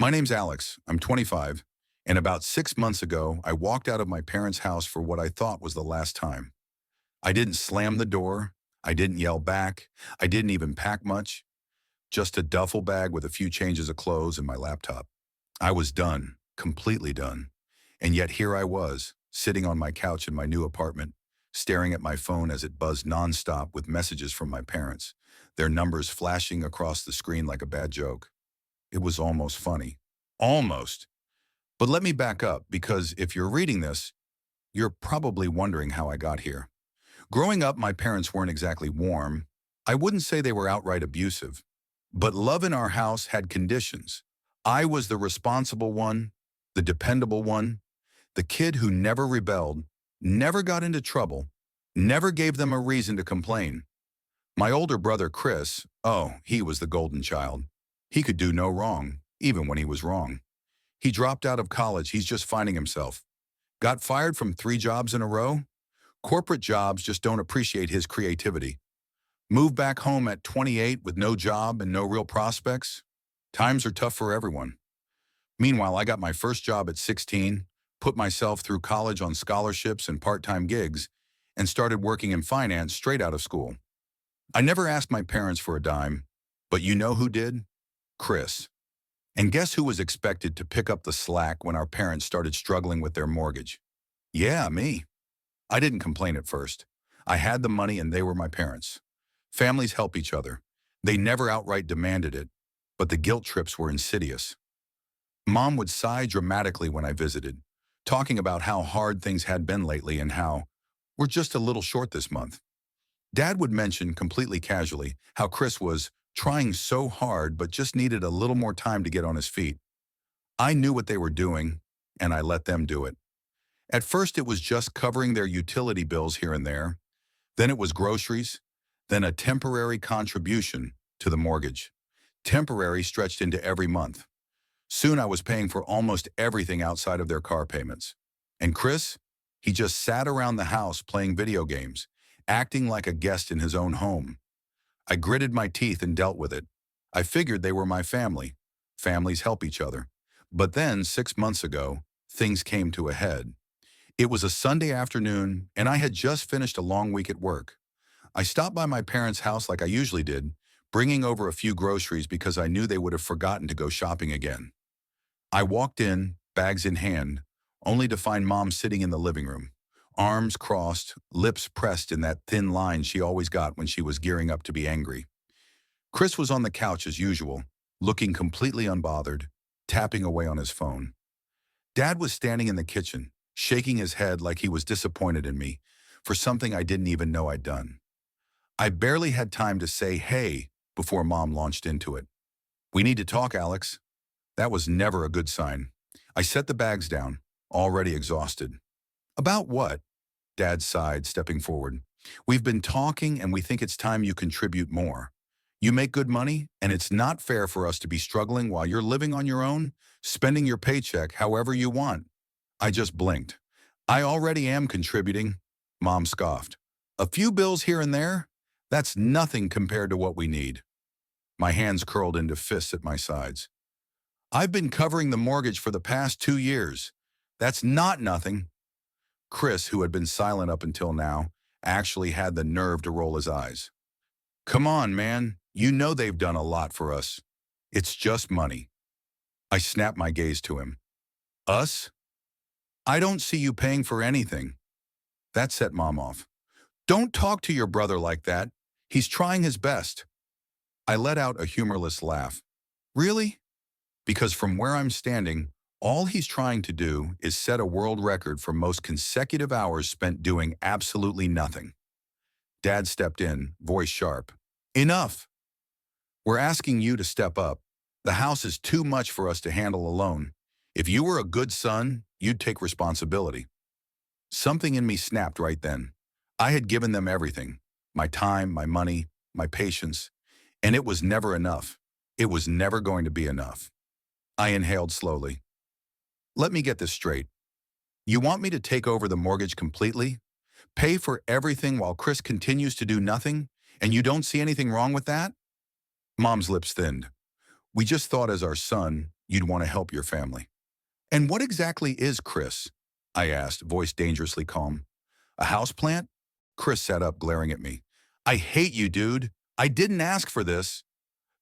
My name's Alex. I'm 25, and about 6 months ago, I walked out of my parents' house for what I thought was the last time. I didn't slam the door. I didn't yell back. I didn't even pack much, just a duffel bag with a few changes of clothes and my laptop. I was done, completely done. And yet here I was, sitting on my couch in my new apartment, staring at my phone as it buzzed nonstop with messages from my parents, their numbers flashing across the screen like a bad joke. It was almost funny. Almost. But let me back up because if you're reading this, you're probably wondering how I got here. Growing up, my parents weren't exactly warm. I wouldn't say they were outright abusive, but love in our house had conditions. I was the responsible one, the dependable one, the kid who never rebelled, never got into trouble, never gave them a reason to complain. My older brother, Chris, oh, he was the golden child. He could do no wrong, even when he was wrong. He dropped out of college. He's just finding himself. Got fired from 3 jobs in a row. Corporate jobs just don't appreciate his creativity. Moved back home at 28 with no job and no real prospects. Times are tough for everyone. Meanwhile, I got my first job at 16, put myself through college on scholarships and part-time gigs, and started working in finance straight out of school. I never asked my parents for a dime, but you know who did? Chris. And guess who was expected to pick up the slack when our parents started struggling with their mortgage? Yeah, me. I didn't complain at first. I had the money and they were my parents. Families help each other. They never outright demanded it, but the guilt trips were insidious. Mom would sigh dramatically when I visited, talking about how hard things had been lately and how we're just a little short this month. Dad would mention completely casually how Chris was trying so hard but just needed a little more time to get on his feet. I knew what they were doing, and I let them do it. At first, it was just covering their utility bills here and there. Then it was groceries, then a temporary contribution to the mortgage. Temporary stretched into every month. Soon I was paying for almost everything outside of their car payments. And Chris, he just sat around the house playing video games, acting like a guest in his own home. I gritted my teeth and dealt with it. I figured they were my family. Families help each other. But then, 6 months ago, things came to a head. It was a Sunday afternoon, and I had just finished a long week at work. I stopped by my parents' house like I usually did, bringing over a few groceries because I knew they would have forgotten to go shopping again. I walked in, bags in hand, only to find Mom sitting in the living room, arms crossed, lips pressed in that thin line she always got when she was gearing up to be angry. Chris was on the couch as usual, looking completely unbothered, tapping away on his phone. Dad was standing in the kitchen, shaking his head like he was disappointed in me for something I didn't even know I'd done. I barely had time to say, hey, before Mom launched into it. We need to talk, Alex. That was never a good sign. I set the bags down, already exhausted. About what? Dad sighed, stepping forward. We've been talking and we think it's time you contribute more. You make good money, and it's not fair for us to be struggling while you're living on your own, spending your paycheck however you want. I just blinked. I already am contributing, Mom scoffed. A few bills here and there? That's nothing compared to what we need. My hands curled into fists at my sides. I've been covering the mortgage for the past 2 years. That's not nothing. Chris, who had been silent up until now, actually had the nerve to roll his eyes. Come on, man. You know they've done a lot for us. It's just money. I snapped my gaze to him. Us? I don't see you paying for anything. That set Mom off. Don't talk to your brother like that. He's trying his best. I let out a humorless laugh. Really? Because from where I'm standing, all he's trying to do is set a world record for most consecutive hours spent doing absolutely nothing. Dad stepped in, voice sharp. Enough. We're asking you to step up. The house is too much for us to handle alone. If you were a good son, you'd take responsibility. Something in me snapped right then. I had given them everything. My time, my money, my patience. And it was never enough. It was never going to be enough. I inhaled slowly. Let me get this straight. You want me to take over the mortgage completely? Pay for everything while Chris continues to do nothing? And you don't see anything wrong with that? Mom's lips thinned. We just thought as our son, you'd want to help your family. And what exactly is Chris? I asked, voice dangerously calm. A houseplant? Chris sat up, glaring at me. I hate you, dude. I didn't ask for this.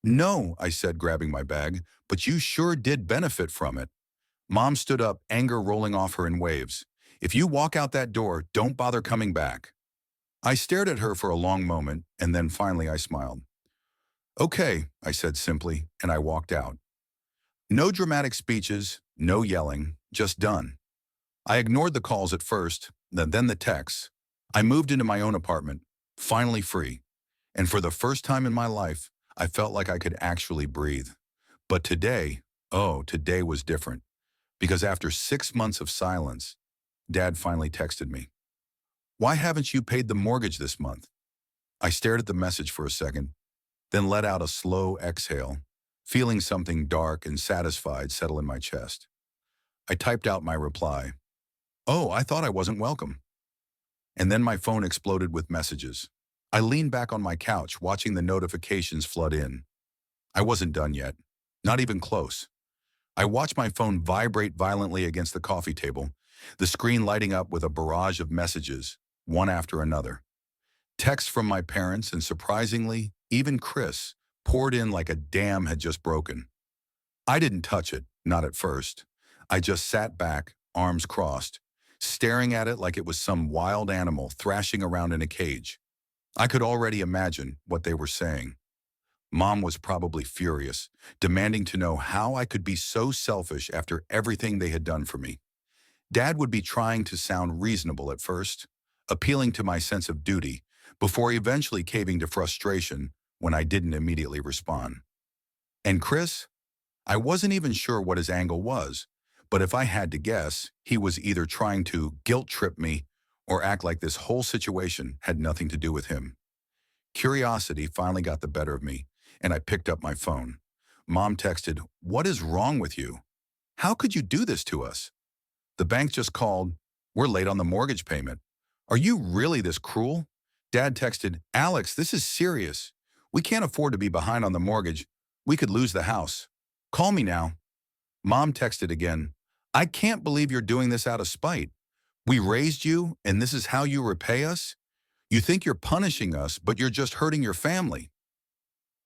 No, I said, grabbing my bag, but you sure did benefit from it. Mom stood up, anger rolling off her in waves. If you walk out that door, don't bother coming back. I stared at her for a long moment, and then finally I smiled. Okay, I said simply, and I walked out. No dramatic speeches, no yelling, just done. I ignored the calls at first, then the texts. I moved into my own apartment, finally free. And for the first time in my life, I felt like I could actually breathe. But today, oh, today was different. Because after 6 months of silence, Dad finally texted me. Why haven't you paid the mortgage this month? I stared at the message for a second, then let out a slow exhale, feeling something dark and satisfied settle in my chest. I typed out my reply. Oh, I thought I wasn't welcome. And then my phone exploded with messages. I leaned back on my couch, watching the notifications flood in. I wasn't done yet. Not even close. I watched my phone vibrate violently against the coffee table, the screen lighting up with a barrage of messages, one after another. Texts from my parents and, surprisingly, even Chris, poured in like a dam had just broken. I didn't touch it, not at first. I just sat back, arms crossed, staring at it like it was some wild animal thrashing around in a cage. I could already imagine what they were saying. Mom was probably furious, demanding to know how I could be so selfish after everything they had done for me. Dad would be trying to sound reasonable at first, appealing to my sense of duty, before eventually caving to frustration when I didn't immediately respond. And Chris? I wasn't even sure what his angle was, but if I had to guess, he was either trying to guilt-trip me or act like this whole situation had nothing to do with him. Curiosity finally got the better of me, and I picked up my phone. Mom texted, "What is wrong with you? How could you do this to us? The bank just called. We're late on the mortgage payment. Are you really this cruel?" Dad texted, "Alex, this is serious. We can't afford to be behind on the mortgage. We could lose the house. Call me now." Mom texted again, "I can't believe you're doing this out of spite. We raised you, and this is how you repay us? You think you're punishing us, but you're just hurting your family."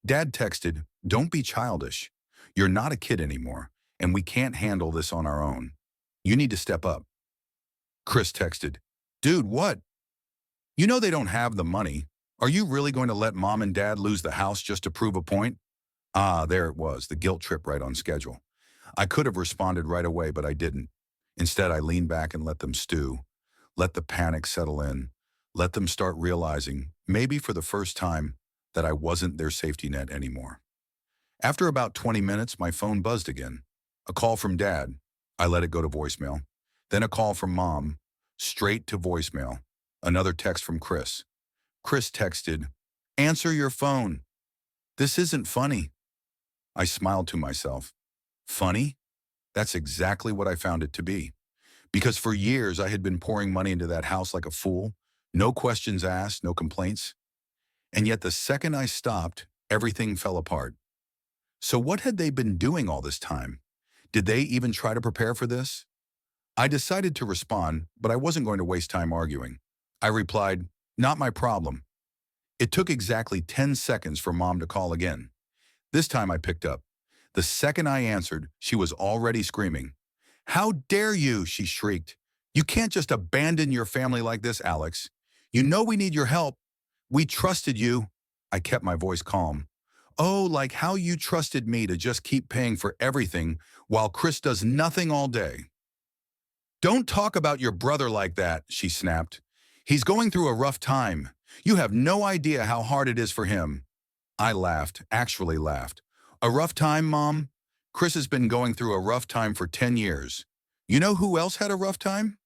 Dad texted, "Don't be childish. You're not a kid anymore, and we can't handle this on our own. You need to step up." Chris texted, "Dude, what? You know they don't have the money. Are you really going to let Mom and Dad lose the house just to prove a point?" Ah, there it was, the guilt trip right on schedule. I could have responded right away, but I didn't. Instead, I leaned back and let them stew. Let the panic settle in. Let them start realizing, maybe for the first time, that I wasn't their safety net anymore. After about 20 minutes, my phone buzzed again. A call from Dad. I let it go to voicemail. Then a call from Mom. Straight to voicemail. Another text from Chris. Chris texted, "Answer your phone. This isn't funny." I smiled to myself. Funny? That's exactly what I found it to be. Because for years I had been pouring money into that house like a fool. No questions asked, no complaints. And yet the second I stopped, everything fell apart. So what had they been doing all this time? Did they even try to prepare for this? I decided to respond, but I wasn't going to waste time arguing. I replied, "Not my problem." It took exactly 10 seconds for Mom to call again. This time I picked up. The second I answered, she was already screaming. "How dare you?" she shrieked. "You can't just abandon your family like this, Alex. You know we need your help. We trusted you." I kept my voice calm. "Oh, like how you trusted me to just keep paying for everything while Chris does nothing all day." "Don't talk about your brother like that," she snapped. "He's going through a rough time. You have no idea how hard it is for him." I laughed, actually laughed. "A rough time, Mom? Chris has been going through a rough time for 10 years. You know who else had a rough time?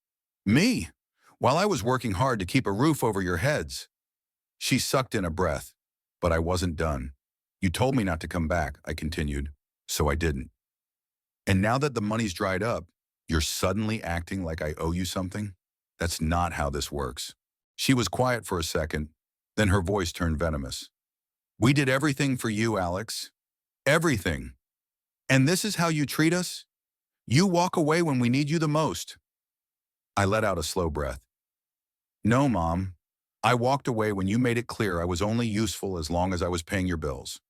Me, while I was working hard to keep a roof over your heads." She sucked in a breath, but I wasn't done. "You told me not to come back," I continued, "so I didn't. And now that the money's dried up, you're suddenly acting like I owe you something? That's not how this works." She was quiet for a second, then her voice turned venomous. "We did everything for you, Alex. Everything. And this is how you treat us? You walk away when we need you the most. I let out a slow breath. No, Mom. I walked away when you made it clear I was only useful as long as I was paying your bills.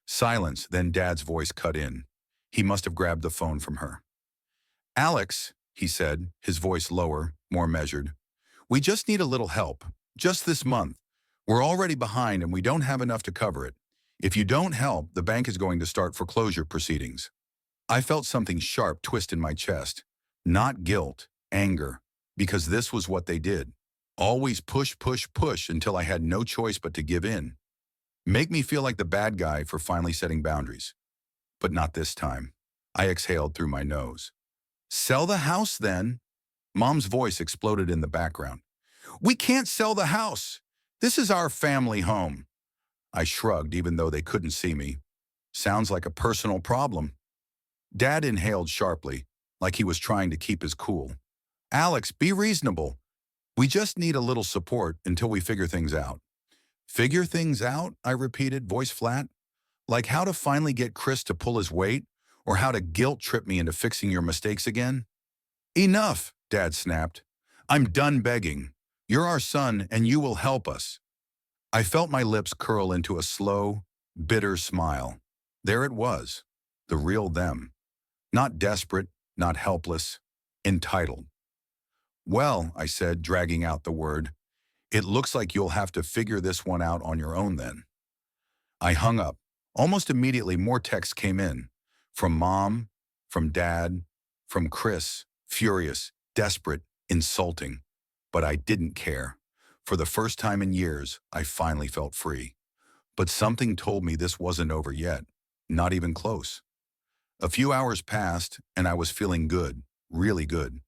Silence, then Dad's voice cut in. He must have grabbed the phone from her. Alex, he said, his voice lower, more measured. We just need a little help. Just this month. We're already behind and we don't have enough to cover it. If you don't help, the bank is going to start foreclosure proceedings. I felt something sharp twist in my chest. Not guilt, anger, because this was what they did. Always push, push, push until I had no choice but to give in. Make me feel like the bad guy for finally setting boundaries. But not this time. I exhaled through my nose. Sell the house then. Mom's voice exploded in the background. We can't sell the house. This is our family home. I shrugged even though they couldn't see me. Sounds like a personal problem. Dad inhaled sharply, like he was trying to keep his cool. Alex, be reasonable. We just need a little support until we figure things out. Figure things out? I repeated, voice flat. Like how to finally get Chris to pull his weight, or how to guilt trip me into fixing your mistakes again? Enough, Dad snapped. I'm done begging. You're our son and you will help us. I felt my lips curl into a slow, bitter smile. There it was, the real them. Not desperate, not helpless, entitled. Well, I said, dragging out the word, it looks like you'll have to figure this one out on your own then. I hung up. Almost immediately more texts came in. From Mom, from Dad, from Chris, furious, desperate, insulting. But I didn't care. For the first time in years, I finally felt free. But something told me this wasn't over yet. Not even close. A few hours passed, and I was feeling good, really good.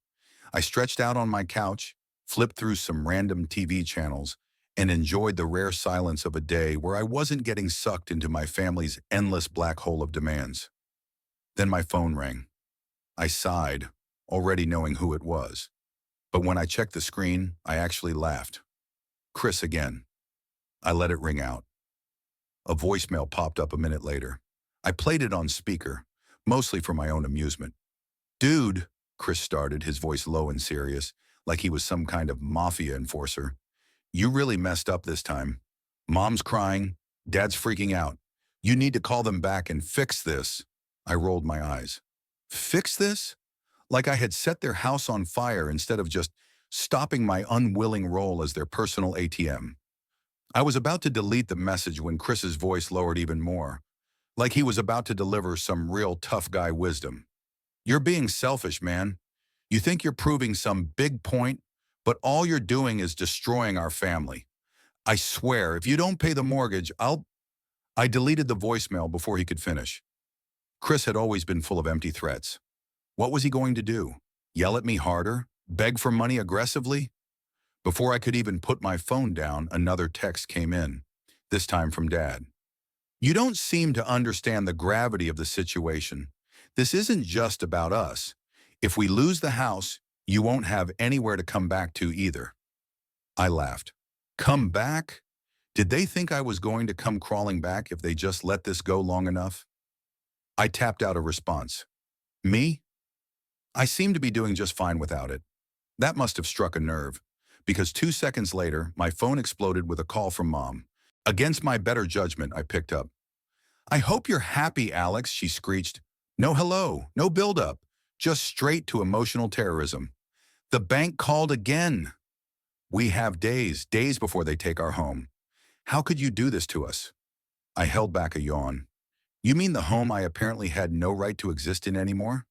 I stretched out on my couch, flipped through some random TV channels, and enjoyed the rare silence of a day where I wasn't getting sucked into my family's endless black hole of demands. Then my phone rang. I sighed, already knowing who it was. But when I checked the screen, I actually laughed. Chris again. I let it ring out. A voicemail popped up a minute later. I played it on speaker, mostly for my own amusement. Dude, Chris started, his voice low and serious, like he was some kind of mafia enforcer. You really messed up this time. Mom's crying. Dad's freaking out. You need to call them back and fix this. I rolled my eyes. Fix this? Like I had set their house on fire instead of just stopping my unwilling role as their personal ATM. I was about to delete the message when Chris's voice lowered even more, like he was about to deliver some real tough guy wisdom. You're being selfish, man. You think you're proving some big point, but all you're doing is destroying our family. I swear, if you don't pay the mortgage, I deleted the voicemail before he could finish. Chris had always been full of empty threats. What was he going to do? Yell at me harder? Beg for money aggressively? Before I could even put my phone down, another text came in, this time from Dad. You don't seem to understand the gravity of the situation. This isn't just about us. If we lose the house, you won't have anywhere to come back to either. I laughed. Come back? Did they think I was going to come crawling back if they just let this go long enough? I tapped out a response. Me? I seem to be doing just fine without it. That must have struck a nerve, because 2 seconds later, my phone exploded with a call from Mom. Against my better judgment, I picked up. I hope you're happy, Alex, she screeched. No hello, no build-up, just straight to emotional terrorism. The bank called again. We have days before they take our home. How could you do this to us? I held back a yawn. You mean the home I apparently had no right to exist in anymore?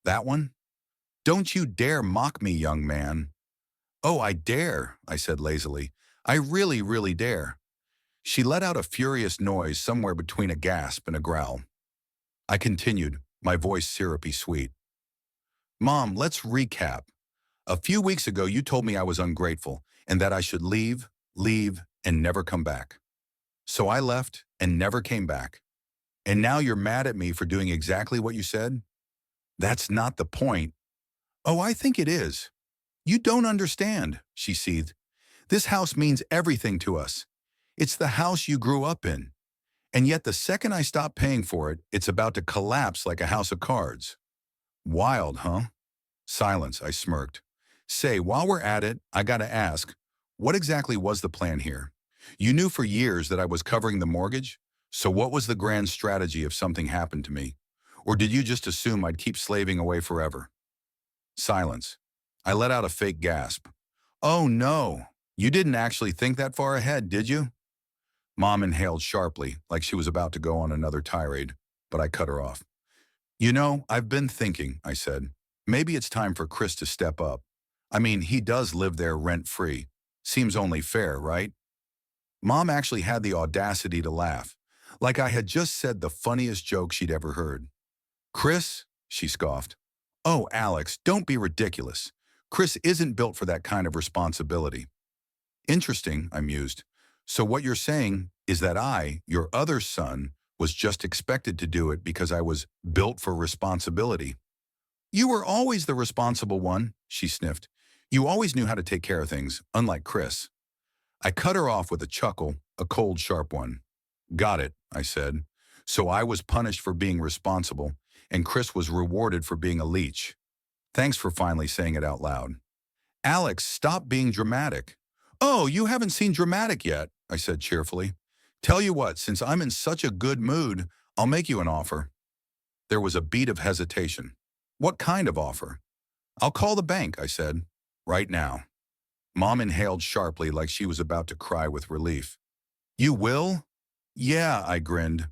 That one? Don't you dare mock me, young man. Oh, I dare, I said lazily. I really, really dare. She let out a furious noise somewhere between a gasp and a growl. I continued, my voice syrupy sweet. Mom, let's recap. A few weeks ago, you told me I was ungrateful and that I should leave, and never come back. So I left and never came back. And now you're mad at me for doing exactly what you said? That's not the point. Oh, I think it is. You don't understand, she seethed. This house means everything to us. It's the house you grew up in. And yet the second I stop paying for it, it's about to collapse like a house of cards. Wild, huh? Silence, I smirked. Say, while we're at it, I gotta ask, what exactly was the plan here? You knew for years that I was covering the mortgage, so what was the grand strategy if something happened to me? Or did you just assume I'd keep slaving away forever? Silence. I let out a fake gasp. Oh no, you didn't actually think that far ahead, did you? Mom inhaled sharply, like she was about to go on another tirade, but I cut her off. You know, I've been thinking, I said. Maybe it's time for Chris to step up. I mean, he does live there rent-free. Seems only fair, right? Mom actually had the audacity to laugh, like I had just said the funniest joke she'd ever heard. Chris? She scoffed. Oh, Alex, don't be ridiculous. Chris isn't built for that kind of responsibility. Interesting, I mused. So what you're saying is that I, your other son, was just expected to do it because I was built for responsibility. You were always the responsible one, she sniffed. You always knew how to take care of things, unlike Chris. I cut her off with a chuckle, a cold, sharp one. Got it, I said. So I was punished for being responsible, and Chris was rewarded for being a leech. Thanks for finally saying it out loud. Alex, stop being dramatic. Oh, you haven't seen dramatic yet, I said cheerfully. Tell you what, since I'm in such a good mood, I'll make you an offer. There was a beat of hesitation. What kind of offer? I'll call the bank, I said. Right now. Mom inhaled sharply like she was about to cry with relief. You will? Yeah, I grinned.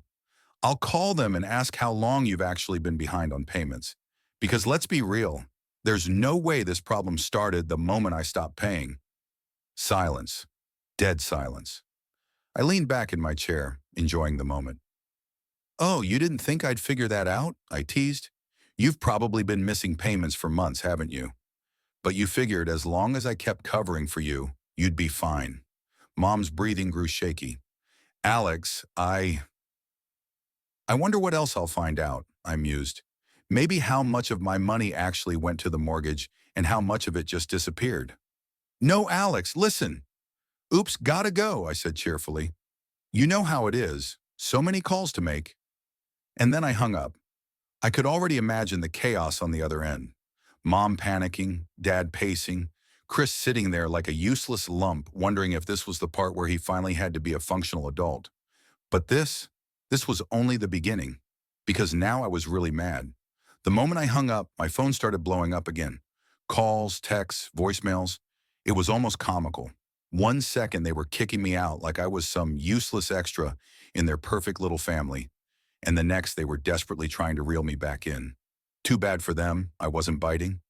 I'll call them and ask how long you've actually been behind on payments. Because let's be real, there's no way this problem started the moment I stopped paying. Silence. Dead silence. I leaned back in my chair, enjoying the moment. Oh, you didn't think I'd figure that out? I teased. You've probably been missing payments for months, haven't you? But you figured as long as I kept covering for you, you'd be fine. Mom's breathing grew shaky. Alex, I wonder what else I'll find out, I mused. Maybe how much of my money actually went to the mortgage and how much of it just disappeared. No, Alex, listen. Oops, gotta go, I said cheerfully. You know how it is. So many calls to make. And then I hung up. I could already imagine the chaos on the other end. Mom panicking, Dad pacing, Chris sitting there like a useless lump, wondering if this was the part where he finally had to be a functional adult. But this was only the beginning, because now I was really mad. The moment I hung up, my phone started blowing up again. Calls, texts, voicemails. It was almost comical. 1 second they were kicking me out like I was some useless extra in their perfect little family, and the next they were desperately trying to reel me back in. Too bad for them, I wasn't biting.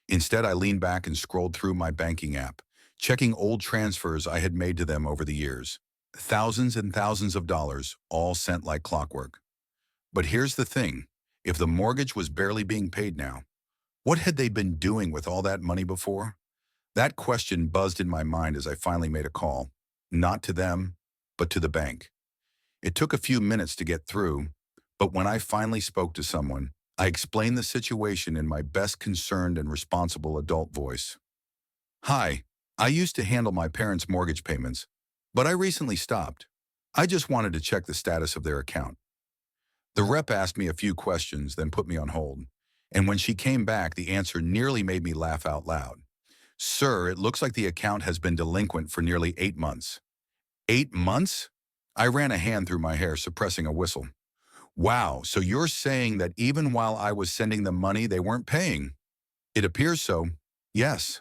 Instead, I leaned back and scrolled through my banking app, checking old transfers I had made to them over the years. Thousands and thousands of dollars, all sent like clockwork. But here's the thing, if the mortgage was barely being paid now, what had they been doing with all that money before? That question buzzed in my mind as I finally made a call, not to them, but to the bank. It took a few minutes to get through, but when I finally spoke to someone, I explained the situation in my best concerned and responsible adult voice. Hi, I used to handle my parents' mortgage payments, but I recently stopped. I just wanted to check the status of their account. The rep asked me a few questions, then put me on hold. And when she came back, the answer nearly made me laugh out loud. Sir, it looks like the account has been delinquent for nearly 8 months. 8 months? I ran a hand through my hair, suppressing a whistle. Wow, so you're saying that even while I was sending them money, they weren't paying? It appears so. Yes.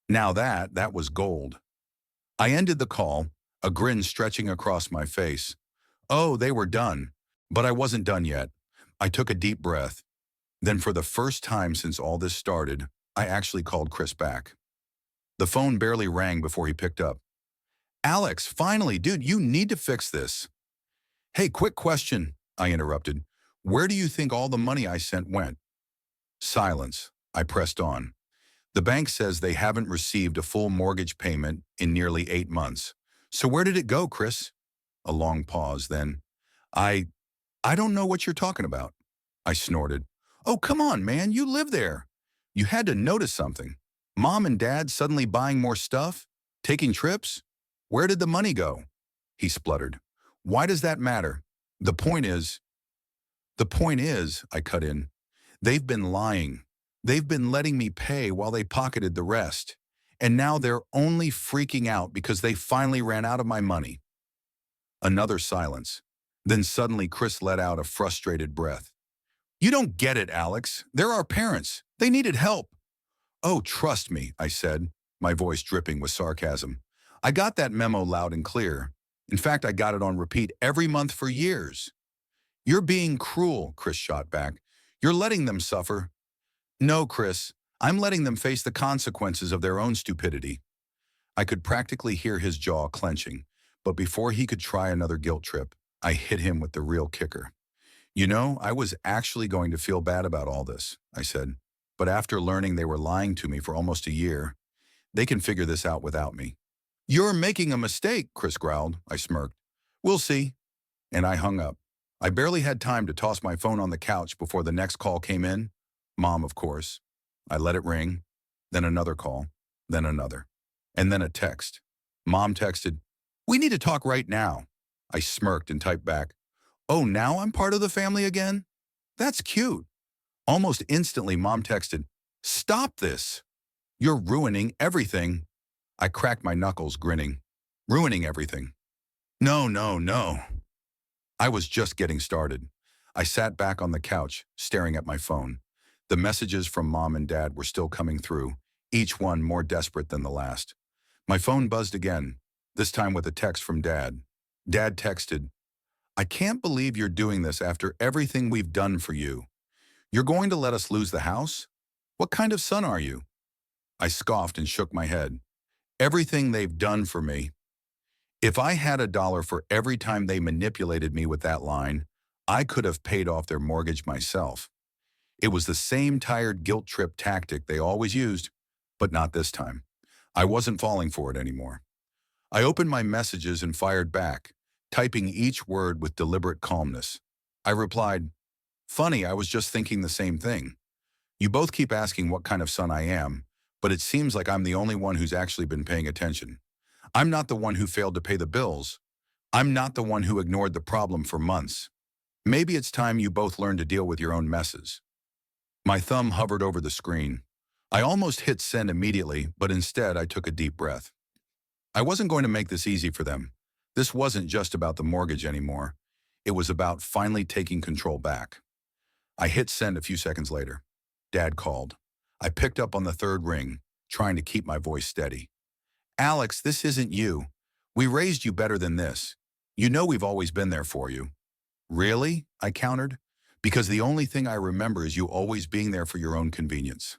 Now that was gold. I ended the call, a grin stretching across my face. Oh, they were done. But I wasn't done yet. I took a deep breath. Then for the first time since all this started, I actually called Chris back. The phone barely rang before he picked up. Alex, finally, dude, you need to fix this. Hey, quick question, I interrupted. Where do you think all the money I sent went? Silence. I pressed on. The bank says they haven't received a full mortgage payment in nearly 8 months. So where did it go, Chris? A long pause, then. I don't know what you're talking about. I snorted. Oh, come on, man, you live there. You had to notice something. Mom and Dad suddenly buying more stuff? Taking trips? Where did the money go? He spluttered. Why does that matter? The point is, I cut in, they've been lying. They've been letting me pay while they pocketed the rest. And now they're only freaking out because they finally ran out of my money. Another silence. Then suddenly Chris let out a frustrated breath. You don't get it, Alex. They're our parents. They needed help. Oh, trust me, I said, my voice dripping with sarcasm. I got that memo loud and clear. In fact, I got it on repeat every month for years. You're being cruel, Chris shot back. You're letting them suffer. No, Chris, I'm letting them face the consequences of their own stupidity. I could practically hear his jaw clenching, but before he could try another guilt trip, I hit him with the real kicker. You know, I was actually going to feel bad about all this, I said. But after learning they were lying to me for almost a year, they can figure this out without me. You're making a mistake, Chris growled. I smirked. We'll see. And I hung up. I barely had time to toss my phone on the couch before the next call came in. Mom, of course. I let it ring, then another call, then another, and then a text. Mom texted, "We need to talk right now." I smirked and typed back, "Oh, now I'm part of the family again? That's cute." Almost instantly, Mom texted, "Stop this. You're ruining everything." I cracked my knuckles, grinning. Ruining everything. No, no, no. I was just getting started. I sat back on the couch, staring at my phone. The messages from Mom and Dad were still coming through, each one more desperate than the last. My phone buzzed again, this time with a text from Dad. Dad texted, "I can't believe you're doing this after everything we've done for you. You're going to let us lose the house? What kind of son are you?" I scoffed and shook my head. Everything they've done for me. If I had $1 for every time they manipulated me with that line, I could have paid off their mortgage myself. It was the same tired guilt trip tactic they always used, but not this time. I wasn't falling for it anymore. I opened my messages and fired back, typing each word with deliberate calmness. I replied, "Funny, I was just thinking the same thing. You both keep asking what kind of son I am, but it seems like I'm the only one who's actually been paying attention. I'm not the one who failed to pay the bills. I'm not the one who ignored the problem for months. Maybe it's time you both learn to deal with your own messes." My thumb hovered over the screen. I almost hit send immediately, but instead I took a deep breath. I wasn't going to make this easy for them. This wasn't just about the mortgage anymore. It was about finally taking control back. I hit send a few seconds later. Dad called. I picked up on the third ring, trying to keep my voice steady. "Alex, this isn't you. We raised you better than this. You know we've always been there for you." "Really?" I countered. "Because the only thing I remember is you always being there for your own convenience."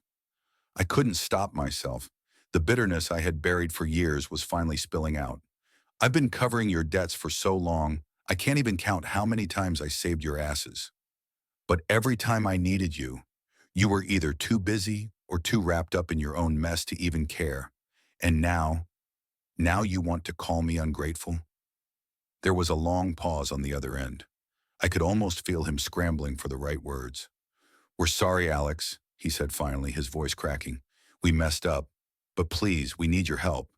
I couldn't stop myself. The bitterness I had buried for years was finally spilling out. "I've been covering your debts for so long, I can't even count how many times I saved your asses. But every time I needed you, you were either too busy or too wrapped up in your own mess to even care. And now you want to call me ungrateful?" There was a long pause on the other end. I could almost feel him scrambling for the right words. "We're sorry, Alex," he said finally, his voice cracking. "We messed up. But please, we need your help.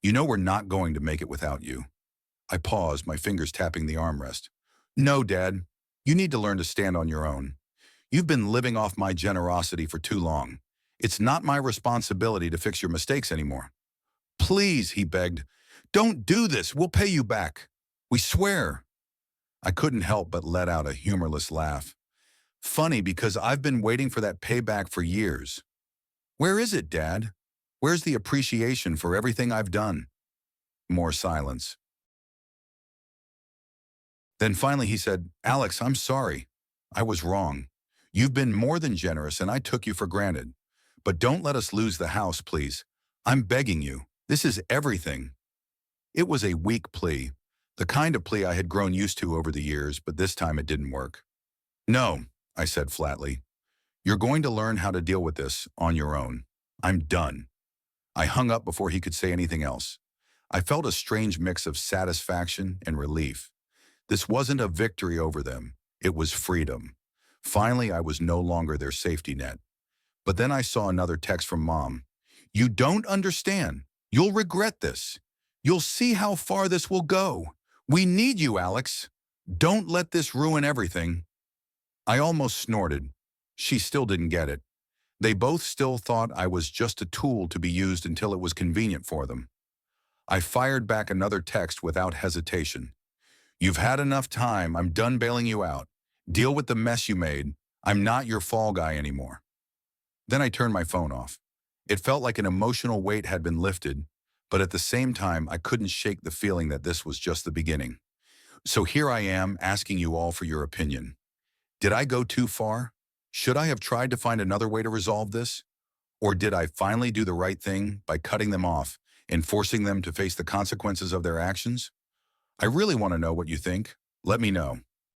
You know we're not going to make it without you." I paused, my fingers tapping the armrest. "No, Dad. You need to learn to stand on your own. You've been living off my generosity for too long. It's not my responsibility to fix your mistakes anymore." "Please," he begged. "Don't do this. We'll pay you back. We swear." I couldn't help but let out a humorless laugh. "Funny, because I've been waiting for that payback for years. Where is it, Dad? Where's the appreciation for everything I've done?" More silence. Then finally he said, "Alex, I'm sorry. I was wrong. You've been more than generous and I took you for granted. But don't let us lose the house, please. I'm begging you. This is everything." It was a weak plea, the kind of plea I had grown used to over the years, but this time it didn't work. "No," I said flatly. "You're going to learn how to deal with this on your own. I'm done." I hung up before he could say anything else. I felt a strange mix of satisfaction and relief. This wasn't a victory over them. It was freedom. Finally, I was no longer their safety net. But then I saw another text from Mom. "You don't understand. You'll regret this. You'll see how far this will go. We need you, Alex. Don't let this ruin everything. I almost snorted. She still didn't get it. They both still thought I was just a tool to be used until it was convenient for them. I fired back another text without hesitation. You've had enough time. I'm done bailing you out. Deal with the mess you made. I'm not your fall guy anymore. Then I turned my phone off. It felt like an emotional weight had been lifted, but at the same time, I couldn't shake the feeling that this was just the beginning. So here I am asking you all for your opinion. Did I go too far? Should I have tried to find another way to resolve this? Or did I finally do the right thing by cutting them off and forcing them to face the consequences of their actions? I really want to know what you think. Let me know.